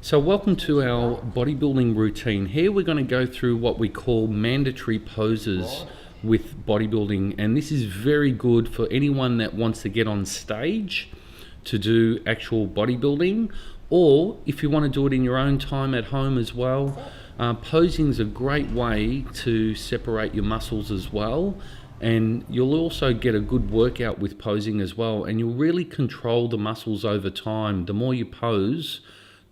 So welcome to our bodybuilding routine. Here we're going to go through what we call mandatory poses with bodybuilding, and this is very good for anyone that wants to get on stage to do actual bodybuilding, or if you want to do it in your own time at home as well. Posing is a great way to separate your muscles as well, and you'll also get a good workout with posing as well, and you'll really control the muscles over time. The more you pose,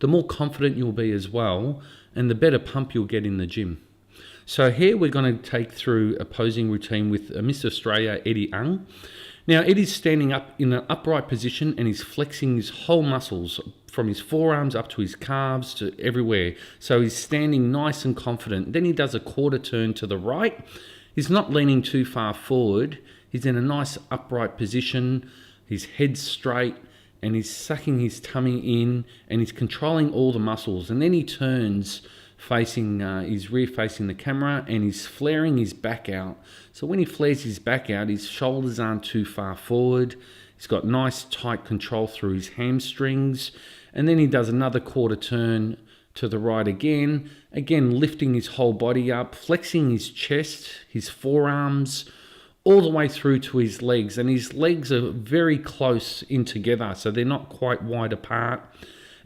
the more confident you'll be as well, and the better pump you'll get in the gym. So here we're going to take through a posing routine with Mr. Australia, Eddy. Now Eddie's standing up in an upright position and he's flexing his whole muscles from his forearms up to his calves to everywhere. So he's standing nice and confident. Then he does a quarter turn to the right. He's not leaning too far forward. He's in a nice upright position. His head's straight, and he's sucking his tummy in, and he's controlling all the muscles. And then he turns facing, he's rear facing the camera, and he's flaring his back out. So when he flares his back out, his shoulders aren't too far forward. He's got nice tight control through his hamstrings. And then he does another quarter turn to the right again lifting his whole body up, flexing his chest, his forearms, all the way through to his legs, and his legs are very close in together, so they're not quite wide apart.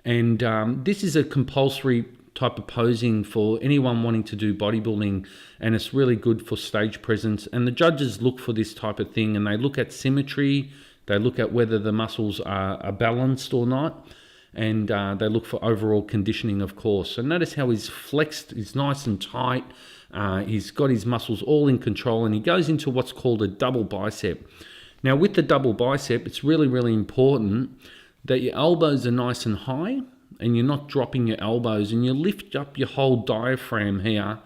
And this is a compulsory type of posing for anyone wanting to do bodybuilding, and it's really good for stage presence. And the judges look for this type of thing, and they look at symmetry, they look at whether the muscles are balanced or not, and they look for overall conditioning, of course. So notice how he's flexed, he's nice and tight. He's got his muscles all in control, and he goes into what's called a double bicep. Now with the double bicep, it's really important that your elbows are nice and high and you're not dropping your elbows, and you lift up your whole diaphragm here,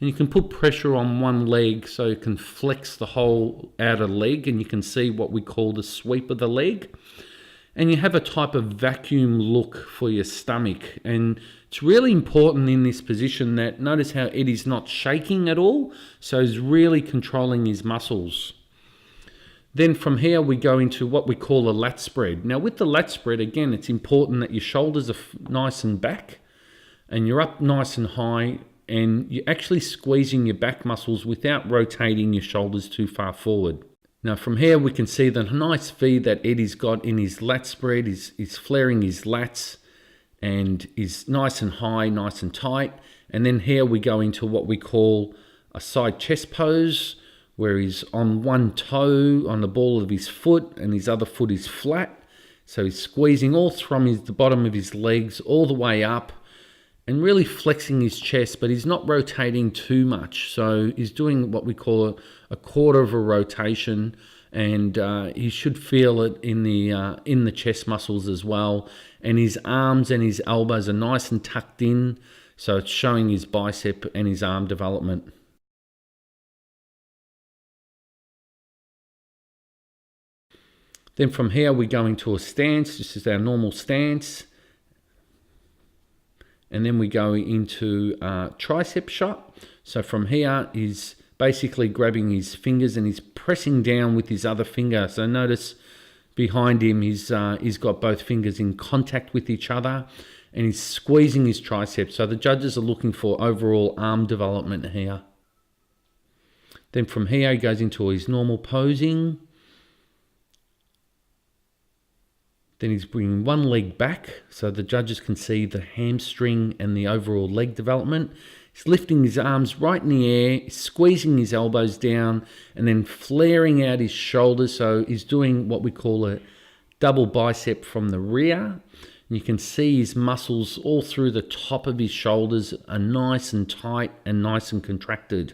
and you can put pressure on one leg so you can flex the whole outer leg, and you can see what we call the sweep of the leg. And you have a type of vacuum look for your stomach. And it's really important in this position that, notice how Eddie's not shaking at all. So he's really controlling his muscles. Then from here, we go into what we call a lat spread. Now with the lat spread, again, it's important that your shoulders are nice and back, and you're up nice and high, and you're actually squeezing your back muscles without rotating your shoulders too far forward. Now from here we can see the nice feed that Eddie's got in his lat spread. He's flaring his lats and is nice and high, nice and tight. And then here we go into what we call a side chest pose, where he's on one toe on the ball of his foot and his other foot is flat. So he's squeezing all from the bottom of his legs all the way up and really flexing his chest, but he's not rotating too much. So he's doing what we call a quarter of a rotation, and he should feel it in the chest muscles as well. And his arms and his elbows are nice and tucked in, so it's showing his bicep and his arm development. Then from here we go into a stance. This is our normal stance. And then we go into tricep shot. So from here, he's basically grabbing his fingers and he's pressing down with his other finger. So notice behind him, he's got both fingers in contact with each other, and he's squeezing his triceps. So the judges are looking for overall arm development here. Then from here, he goes into his normal posing. Then he's bringing one leg back so the judges can see the hamstring and the overall leg development. He's lifting his arms right in the air, squeezing his elbows down, and then flaring out his shoulders. So he's doing what we call a double bicep from the rear. And you can see his muscles all through the top of his shoulders are nice and tight and nice and contracted.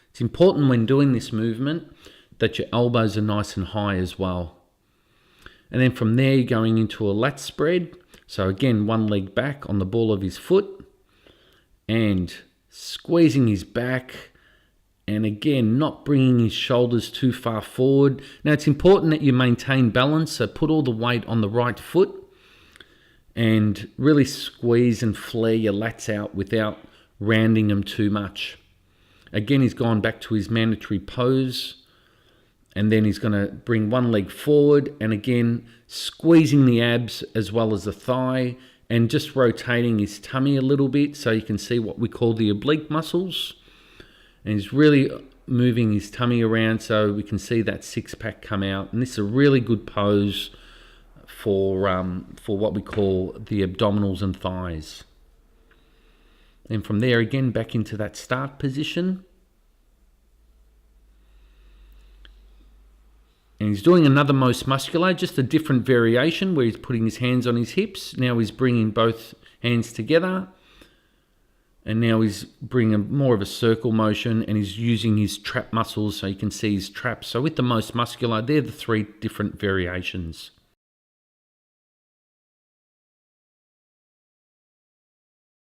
It's important when doing this movement that your elbows are nice and high as well. And then from there, you're going into a lat spread. So again, one leg back on the ball of his foot and squeezing his back. And again, not bringing his shoulders too far forward. Now, it's important that you maintain balance. So put all the weight on the right foot and really squeeze and flare your lats out without rounding them too much. Again, he's gone back to his mandatory pose. And then he's going to bring one leg forward and again squeezing the abs as well as the thigh and just rotating his tummy a little bit so you can see what we call the oblique muscles. And he's really moving his tummy around so we can see that six-pack come out. And this is a really good pose for what we call the abdominals and thighs. And from there again back into that start position. And he's doing another most muscular, just a different variation where he's putting his hands on his hips. Now he's bringing both hands together. And now he's bringing more of a circle motion, and he's using his trap muscles so you can see his traps. So with the most muscular, they're the three different variations.